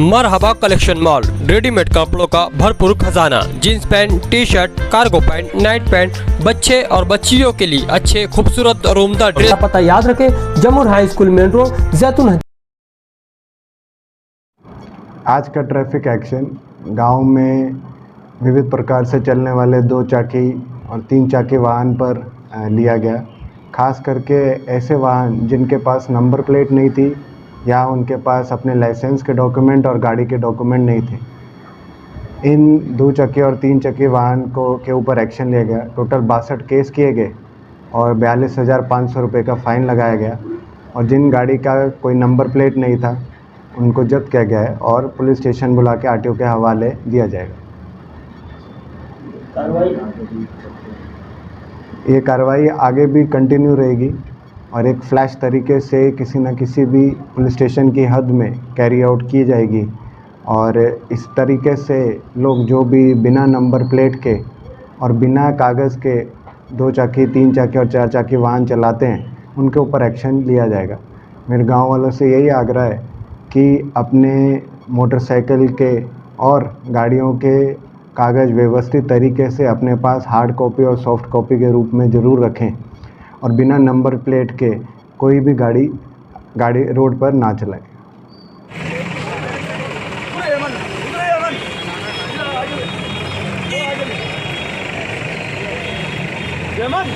मरहबा collection mall, readymade कपड़ों का भरपूर खजाना, jeans pant, T shirt, cargo pant, night pant, बच्चे और बच्चियों के लिए अच्छे खूबसूरत और उम्दा ड्रेस। पता याद रखें, जमुर हाई स्कूल मेन रोड, जैतून। आज का ट्रैफिक एक्शन गांव में विविध प्रकार से चलने वाले 2 चाकी और 3 चाकी वाहन पर लिया गया। खास करके ऐसे वाहन जिनके पास नंबर प्लेट नहीं थी या उनके पास अपने लाइसेंस के डॉक्यूमेंट और गाड़ी के डॉक्यूमेंट नहीं थे, इन 2 चक्के और 3 चक्के वाहन के ऊपर एक्शन लिया गया। टोटल 62 केस किए गए और 42,500 रुपये का फ़ाइन लगाया गया। और जिन गाड़ी का कोई नंबर प्लेट नहीं था उनको जब्त किया गया है और पुलिस स्टेशन बुला के आरटीओ के हवाले दिया जाएगा। ये कार्रवाई आगे भी कंटिन्यू रहेगी और एक फ्लैश तरीके से किसी न किसी भी पुलिस स्टेशन की हद में कैरी आउट की जाएगी। और इस तरीके से लोग जो भी बिना नंबर प्लेट के और बिना कागज़ के 2 चाकी, 3 चाकी और 4 चाकी वाहन चलाते हैं उनके ऊपर एक्शन लिया जाएगा। मेरे गांव वालों से यही आग्रह है कि अपने मोटरसाइकिल के और गाड़ियों के कागज़ व्यवस्थित तरीके से अपने पास हार्ड कॉपी और सॉफ्ट कॉपी के रूप में ज़रूर रखें और बिना नंबर प्लेट के कोई भी गाड़ी रोड पर ना चलाएं। Zaman.